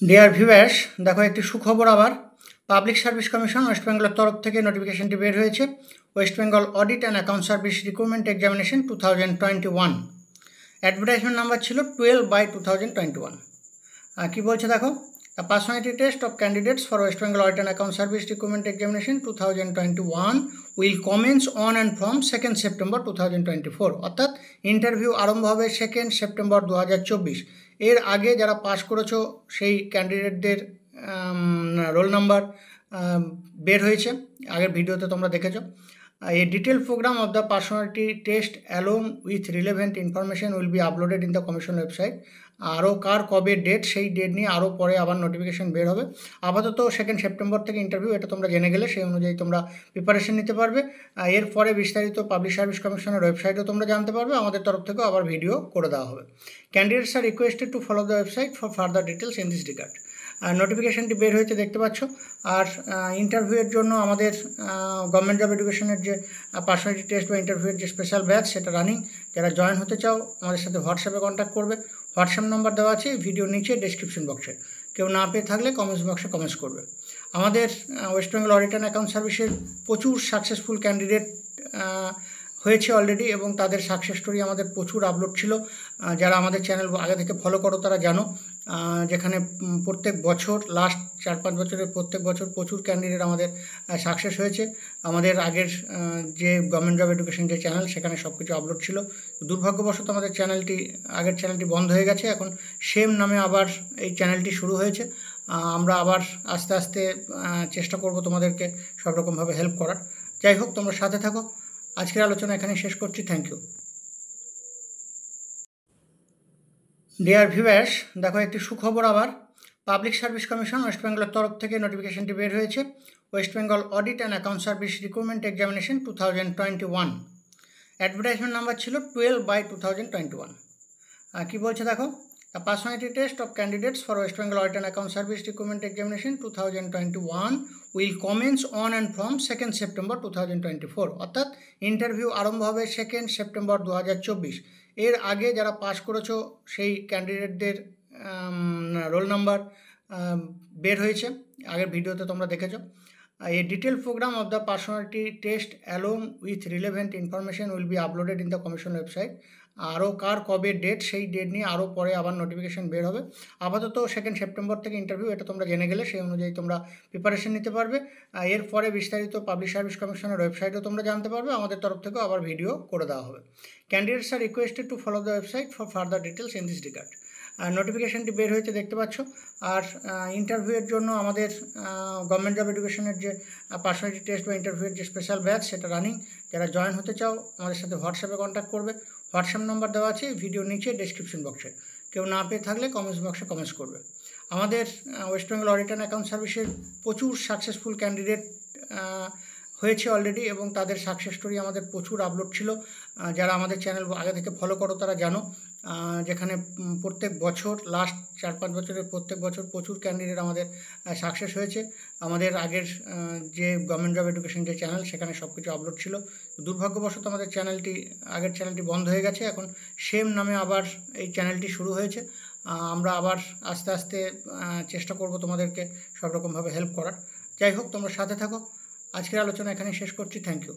Dear viewers, দেখো একটি সুখবর। আবার পাবলিক সার্ভিস কমিশন ওয়েস্ট বেঙ্গলের তরফ থেকে নোটিফিকেশনটি বের হয়েছে। West Bengal audit and account service recruitment examination 2021। Advertisement number ছিল 12/2021। কী বলছে দেখো, personality test of candidates for West Bengal audit and account service recruitment examination 2021 will commence on and from 2 September 2024। অর্থাৎ interview আরম্ভ হবে 2 সেপ্টেম্বর 2024। এর আগে যারা পাস করেছো সেই ক্যান্ডিডেটদের রোল নাম্বার বের হয়েছে, আগের ভিডিওতে তোমরা দেখেছো। A detailed program of the personality test along with relevant information will be uploaded in the commission website. আরও কার কবে ডেট, সেই ডেট নিয়ে আরও পরে আবার নোটিফিকেশান বের হবে। আপাতত 2 সেপ্টেম্বর থেকে ইন্টারভিউ, এটা তোমরা জেনে গেলে সেই অনুযায়ী তোমরা প্রিপারেশন নিতে পারবে। এরপরে বিস্তারিত পাবলিক সার্ভিস কমিশনের ওয়েবসাইটও তোমরা জানতে পারবে, আমাদের তরফ থেকেও আবার ভিডিও করে দেওয়া হবে। Candidates are requested to follow the website for further details in this regard. নোটিফিকেশানটি বের হয়েছে, দেখতে পাচ্ছ। আর ইন্টারভিউয়ের জন্য আমাদের গভর্নমেন্ট জব এডুকেশনের যে পার্সোনালিটি টেস্ট বা ইন্টারভিউয়ের যে স্পেশাল ব্যাচ, সেটা রানিং। যারা জয়েন হতে চাও আমাদের সাথে হোয়াটসঅ্যাপে কন্ট্যাক্ট করবে। হোয়াটসঅ্যাপ নাম্বার দেওয়া আছে ভিডিও নিচে ডেসক্রিপশন বক্সে। কেউ না পেয়ে থাকলে কমেন্টস বক্সে কমেন্টস করবে। আমাদের West Bengal audit and account সার্ভিসের প্রচুর সাকসেসফুল ক্যান্ডিডেট হয়েছে অলরেডি, এবং তাদের সাকসেস স্টোরি আমাদের প্রচুর আপলোড ছিল। যারা আমাদের চ্যানেল আগে থেকে ফলো করো তারা জানো, যেখানে প্রত্যেক বছর লাস্ট 4-5 বছরের প্রত্যেক বছর প্রচুর ক্যান্ডিডেট আমাদের সাকসেস হয়েছে। আমাদের আগের যে গভর্নমেন্ট জব এডুকেশন যে চ্যানেল, সেখানে সব কিছু আপলোড ছিল। দুর্ভাগ্যবশত আমাদের আগের চ্যানেলটি বন্ধ হয়ে গেছে। এখন সেম নামে আবার এই চ্যানেলটি শুরু হয়েছে। আমরা আবার আস্তে আস্তে চেষ্টা করব তোমাদেরকে সব রকমভাবে হেল্প করার। যাই হোক, তোমরা সাথে থাকো। আজকের আলোচনা এখানে শেষ করছি। Thank you. ডিয়ার ভিউয়ার্স, দেখো একটি সুখবর। আবার পাবলিক সার্ভিস কমিশন ওয়েস্ট বেঙ্গলের তরফ থেকে নোটিফিকেশনটি বের হয়েছে। West Bengal audit and account service recruitment examination 2021। Advertisement number ছিল 12/2021। কী বলছে দেখো, personality test of candidates for West Bengal audit and account service recruitment examination 2021 will commence on and from 2 September 2024। অর্থাৎ interview আরম্ভ হবে 2 সেপ্টেম্বর 2024। এর আগে যারা পাস করেছো সেই ক্যান্ডিডেটদের রোল নাম্বার বের হয়েছে, আগের ভিডিওতে তোমরা দেখেছো। A detailed program of the personality test along with relevant information will be uploaded in the commission website. আরও কার কবে ডেট, সেই ডেট নিয়ে আরও পরে আবার নোটিফিকেশান বের হবে। আপাতত 2 সেপ্টেম্বর থেকে ইন্টারভিউ, এটা তোমরা জেনে গেলে সেই অনুযায়ী তোমরা প্রিপারেশন নিতে পারবে। এরপরে বিস্তারিত পাবলিক সার্ভিস কমিশনের ওয়েবসাইটও তোমরা জানতে পারবে, আমাদের তরফ থেকেও আবার ভিডিও করে দেওয়া হবে। Candidates are requested to follow the website for further details in this regard. নোটিফিকেশানটি বের হয়েছে, দেখতে পাচ্ছ। আর ইন্টারভিউয়ের জন্য আমাদের গভর্নমেন্ট জব এডুকেশনের যে পার্সোনালিটি টেস্ট বা ইন্টারভিউয়ের যে স্পেশাল ব্যাচ, সেটা রানিং। যারা জয়েন হতে চাও আমাদের সাথে হোয়াটসঅ্যাপে কন্ট্যাক্ট করবে। হোয়াটসঅ্যাপ নাম্বার দেওয়া আছে ভিডিও নিচে ডেসক্রিপশন বক্সে। কেউ না পেয়ে থাকলে কমেন্টস বক্সে কমেন্টস করবে। আমাদের West Bengal audit and account সার্ভিসের প্রচুর সাকসেসফুল ক্যান্ডিডেট হয়েছে অলরেডি, এবং তাদের সাকসেস স্টোরি আমাদের প্রচুর আপলোড ছিল। যারা আমাদের চ্যানেল আগে থেকে ফলো করো তারা জানো, যেখানে প্রত্যেক বছর লাস্ট 4-5 বছরের প্রত্যেক বছর প্রচুর ক্যান্ডিডেট আমাদের সাকসেস হয়েছে। আমাদের আগের যে গভর্নমেন্ট জব এডুকেশন যে চ্যানেল, সেখানে সব কিছু আপলোড ছিল। দুর্ভাগ্যবশত আমাদের আগের চ্যানেলটি বন্ধ হয়ে গেছে। এখন সেম নামে আবার এই চ্যানেলটি শুরু হয়েছে। আমরা আবার আস্তে আস্তে চেষ্টা করব তোমাদেরকে সব রকমভাবে হেল্প করার। যাই হোক, তোমরা সাথে থাকো। আজকের আলোচনা এখানে শেষ করছি। Thank you.